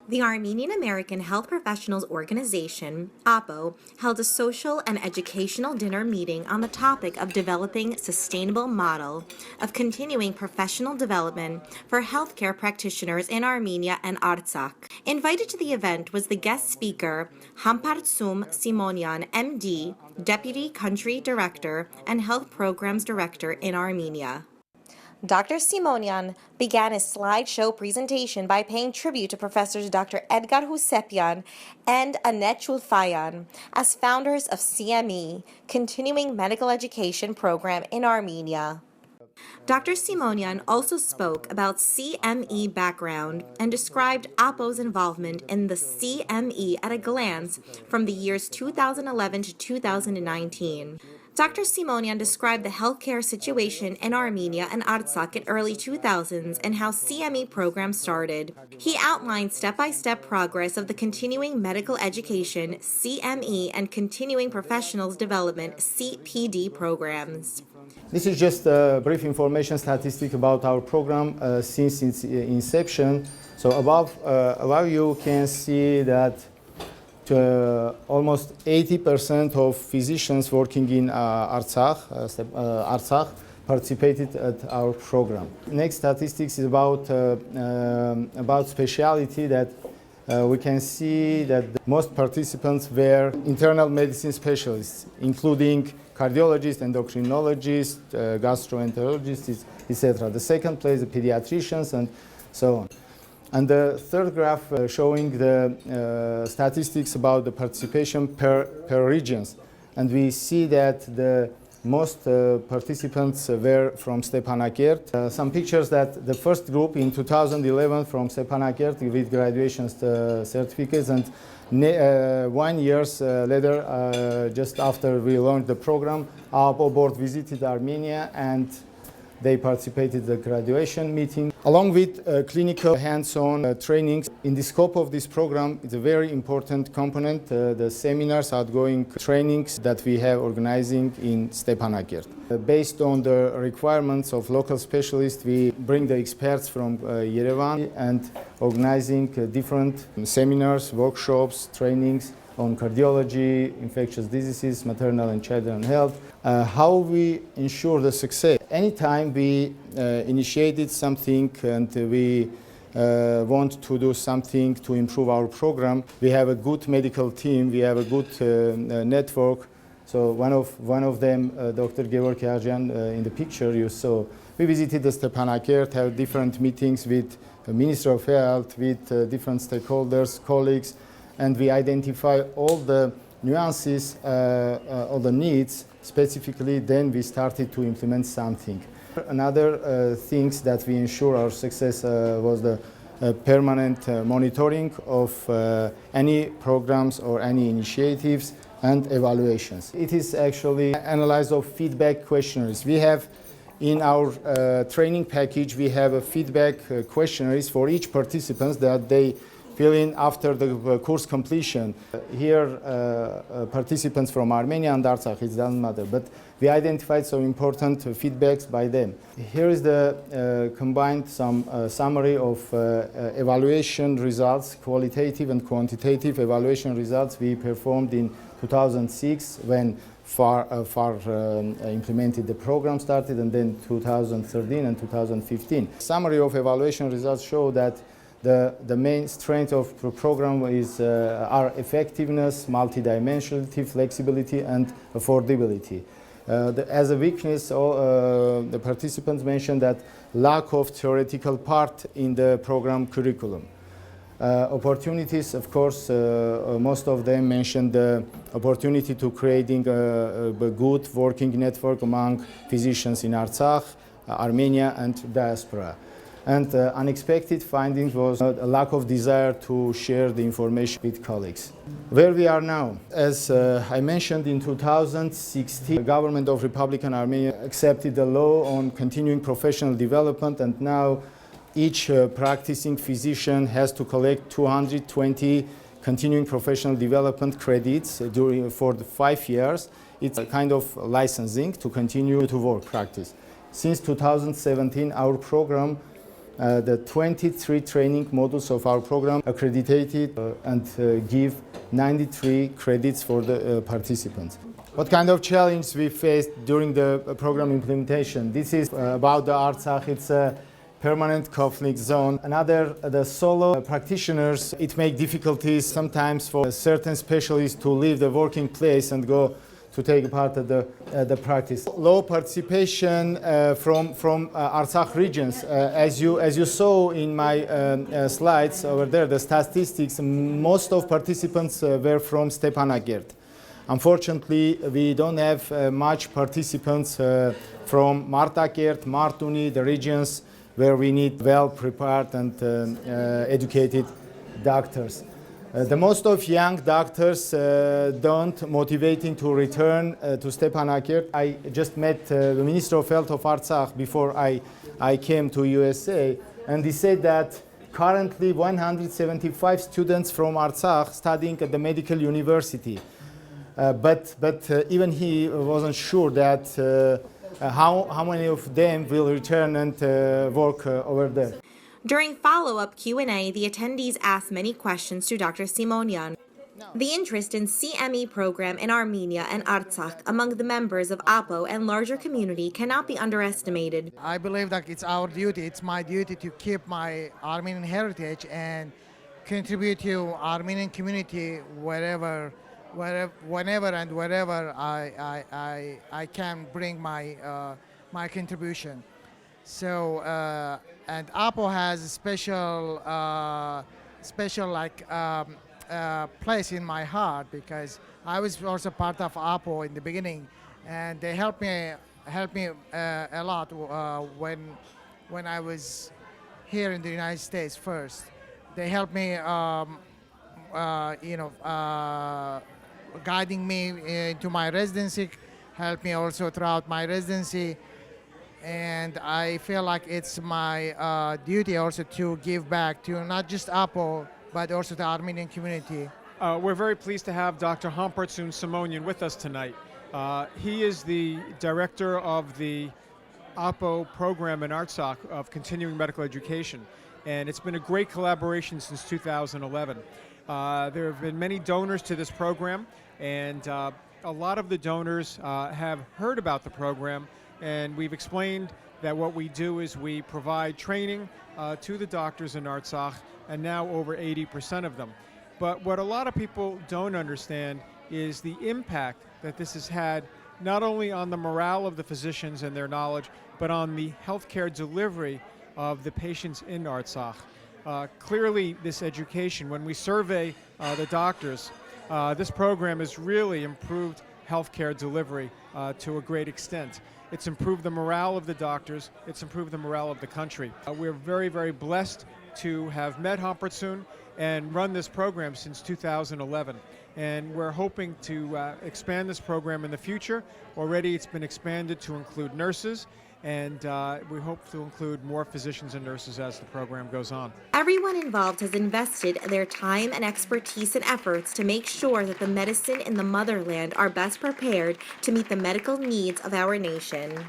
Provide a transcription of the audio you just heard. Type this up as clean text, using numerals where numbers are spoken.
The Armenian American Health Professionals Organization, AAHPO, held a social and educational dinner meeting on the topic of developing a sustainable model of continuing professional development for healthcare practitioners in Armenia and Artsakh. Invited to the event was the guest speaker, Hambardzum Simonyan, MD, Deputy Country Director and Health Programs Director in Armenia. Dr. Simonyan began his slideshow presentation by paying tribute to Professors Dr. Edgar Husepyan and Annette Chulfayan as founders of CME, Continuing Medical Education Program in Armenia. Dr. Simonyan also spoke about CME background and described AAHPO's involvement in the CME at a glance from the years 2011 to 2019. Dr. Simonyan described the healthcare situation in Armenia and Artsakh in early 2000s and how CME Program started. He outlined step-by-step progress of the Continuing Medical Education, CME, and Continuing Professionals Development, CPD programs. This is just a brief information statistic about our program since its inception. So above you can see that almost 80% of physicians working in Artsakh participated at our program. Next statistics is about specialty that we can see that most participants were internal medicine specialists, including cardiologists, endocrinologists, gastroenterologists, etc. The second place, the pediatricians, and so on. And the third graph showing the statistics about the participation per regions. And we see that the most participants were from Stepanakert. Some pictures that the first group in 2011 from Stepanakert with graduation certificates, and 1 year later, just after we launched the program, AAHPO board visited Armenia and they participated in the graduation meeting. Along with clinical hands-on trainings, in the scope of this program, it's a very important component, the seminars, outgoing trainings that we have organizing in Stepanakert. Based on the requirements of local specialists, we bring the experts from Yerevan and organizing different seminars, workshops, trainings on cardiology, infectious diseases, maternal and children health. How we ensure the success. Anytime we initiated something and we want to do something to improve our program, we have a good medical team, we have a good network. So one of them, Dr. Georg Yajan, in the picture you saw, we visited the Stepanakert, have different meetings with the Minister of Health, with different stakeholders, colleagues, and we identify all the nuances, all the needs specifically. Then we started to implement something. Another things that we ensure our success was the permanent monitoring of any programs or any initiatives and evaluations. It is actually analysis of feedback questionnaires. We have in our training package, we have a feedback questionnaires for each participant that they fill in after the course completion. Here, participants from Armenia and Artsakh, it doesn't matter, but we identified some important feedbacks by them. Here is the combined summary of evaluation results, qualitative and quantitative evaluation results we performed in 2006 when FAR implemented the program started, and then 2013 and 2015. Summary of evaluation results show that the main strength of the program is our effectiveness, multidimensionality, flexibility, and affordability. As a weakness, the participants mentioned that lack of theoretical part in the program curriculum. Opportunities, of course, most of them mentioned the opportunity to creating a good working network among physicians in Artsakh, Armenia, and diaspora. And unexpected findings was a lack of desire to share the information with colleagues. Where we are now, as I mentioned, in 2016, the government of Republican Armenia accepted the law on continuing professional development, and now each practicing physician has to collect 220 continuing professional development credits for the 5 years. It's a kind of licensing to continue to work practice. Since 2017, our program The 23 training modules of our program accredited and give 93 credits for the participants. What kind of challenge we faced during the program implementation? This is about the Artsakh. It's a permanent conflict zone. The solo practitioners, it makes difficulties sometimes for certain specialists to leave the working place and go to take part of the practice. Low participation from Artsakh regions. As you saw in my slides over there, the statistics, most of participants were from Stepanakert. Unfortunately, we don't have much participants from Martakert, Martuni, the regions where we need well-prepared and educated doctors. The most of young doctors don't motivating to return to Stepanakert. I just met the Minister of Health of Artsakh before I came to USA, and he said that currently 175 students from Artsakh studying at the medical university. But even he wasn't sure that how many of them will return and work over there. During follow-up Q&A, the attendees asked many questions to Dr. Simonyan. The interest in CME Program in Armenia and Artsakh among the members of AAHPO and larger community cannot be underestimated. I believe that it's our duty, it's my duty to keep my Armenian heritage and contribute to Armenian community whenever and wherever I can bring my contribution. So and AAHPO has a special place in my heart because I was also part of AAHPO in the beginning, and they helped me a lot when I was here in the United States first. They helped me, guiding me into my residency, helped me also throughout my residency. And I feel like it's my duty also to give back to not just AAHPO, but also the Armenian community. We're very pleased to have Dr. Hambardzum Simonyan with us tonight. He is the director of the AAHPO program in Artsakh of continuing medical education, and it's been a great collaboration since 2011. There have been many donors to this program, and a lot of the donors have heard about the program. And we've explained that what we do is we provide training to the doctors in Artsakh, and now over 80% of them. But what a lot of people don't understand is the impact that this has had not only on the morale of the physicians and their knowledge, but on the healthcare delivery of the patients in Artsakh. Clearly, this education, when we survey the doctors, this program has really improved healthcare delivery to a great extent. It's improved the morale of the doctors. It's improved the morale of the country. We're very, very blessed to have met Hambardzum and run this program since 2011. And we're hoping to expand this program in the future. Already it's been expanded to include nurses, and we hope to include more physicians and nurses as the program goes on. Everyone involved has invested their time and expertise and efforts to make sure that the medicine in the motherland are best prepared to meet the medical needs of our nation.